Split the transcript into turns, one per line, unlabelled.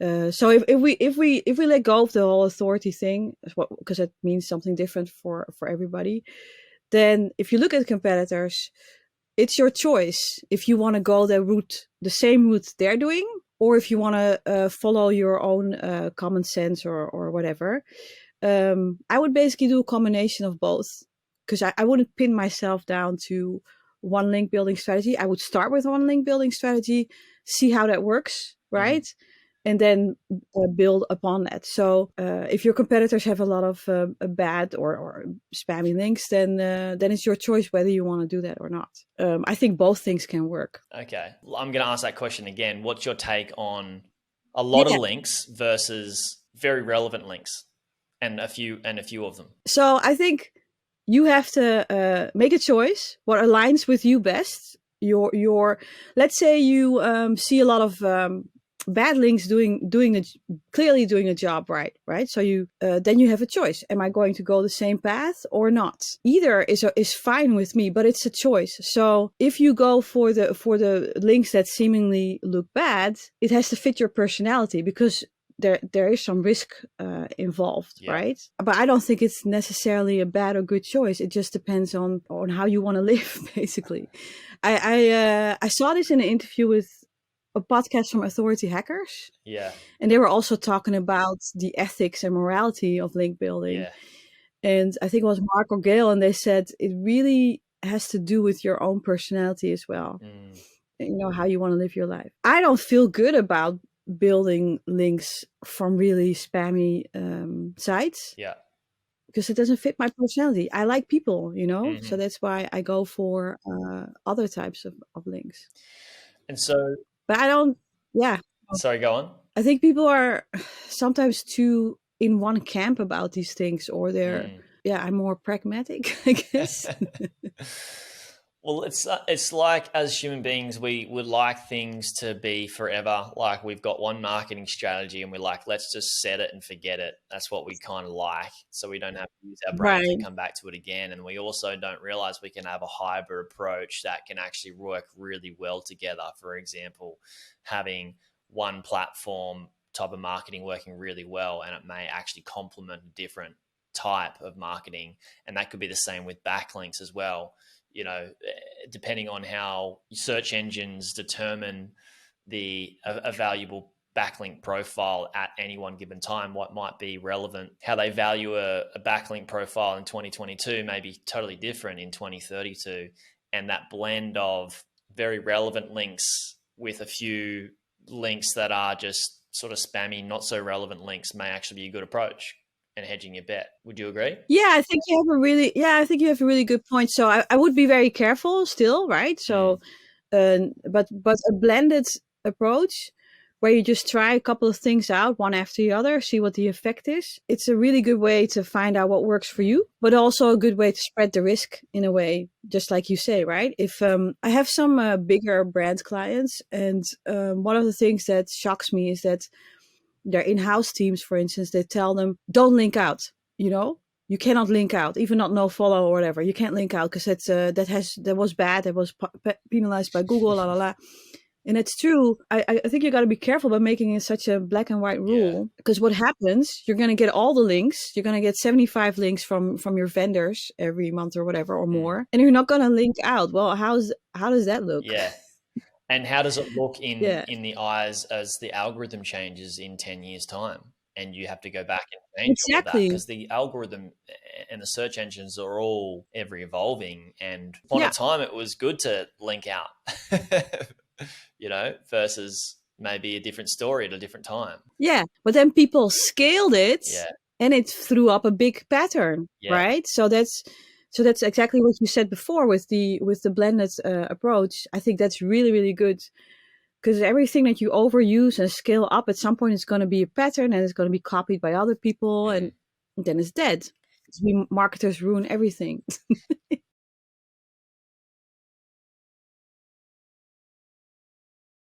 So if we let go of the whole authority thing, because it means something different for everybody, then if you look at competitors, it's your choice if you want to go the same route they're doing, or if you want to follow your own common sense or whatever. I would basically do a combination of both, because I wouldn't pin myself down to one link building strategy. I would start with one link building strategy, see how that works, right? And then build upon that. So if your competitors have a lot of bad or spammy links, then it's your choice whether you want to do that or not. I think both things can work.
Okay. I'm going to ask that question again. What's your take on a lot of links versus very relevant links and a few of them?
So I think you have to make a choice what aligns with you best. Let's say you see a lot of bad links clearly doing a job right. So you then you have a choice. Am I going to go the same path or not? Either is fine with me, but it's a choice. So if you go for the links that seemingly look bad, it has to fit your personality, because there is some risk involved, right? But I don't think it's necessarily a bad or good choice. It just depends on how you want to live, basically. I saw this in an interview with a podcast from Authority Hackers.
Yeah.
And they were also talking about the ethics and morality of link building.
Yeah.
And I think it was Mark or Gail, and they said it really has to do with your own personality as well. You know, how you want to live your life. I don't feel good about building links from really spammy sites.
Yeah.
Because it doesn't fit my personality. I like people, so that's why I go for other types of links.
And so...
But I don't,
Sorry, go on.
I think people are sometimes too in one camp about these things, or they're, I'm more pragmatic, I guess.
Well, it's like, as human beings, we would like things to be forever. Like, we've got one marketing strategy and we're like, let's just set it and forget it. That's what we kind of like. So we don't have to use our brains and come back to it again. And we also don't realize we can have a hybrid approach that can actually work really well together. For example, having one platform type of marketing working really well, and it may actually complement a different type of marketing. And that could be the same with backlinks as well. You know, depending on how search engines determine a valuable backlink profile at any one given time, what might be relevant, how they value a backlink profile in 2022 may be totally different in 2032. And that blend of very relevant links with a few links that are just sort of spammy, not so relevant links may actually be a good approach. And hedging your bet. Would you agree?
Yeah, I think you have a really good point. So I would be very careful still, right? So, but a blended approach where you just try a couple of things out one after the other, see what the effect is. It's a really good way to find out what works for you, but also a good way to spread the risk in a way, just like you say, right? If I have some bigger brand clients, and one of the things that shocks me is that their in-house teams, for instance, they tell them, don't link out, you cannot link out, even not no follow or whatever. You can't link out because that was bad. That was penalized by Google, la la la. And it's true. I think you got to be careful about making it such a black and white rule, because what happens, you're going to get all the links. You're going to get 75 links from your vendors every month or whatever, or more. And you're not going to link out. Well, how does that look?
Yeah. And how does it look in the eyes as the algorithm changes in 10 years' time? And you have to go back and change all that, because the algorithm and the search engines are all ever evolving. And on a time, it was good to link out, versus maybe a different story at a different time. Yeah,
but then people scaled it, and it threw up a big pattern, right? So that's exactly what you said before with the blended approach. I think that's really, really good, because everything that you overuse and scale up, at some point it's going to be a pattern, and it's going to be copied by other people, and then it's dead. We marketers ruin everything.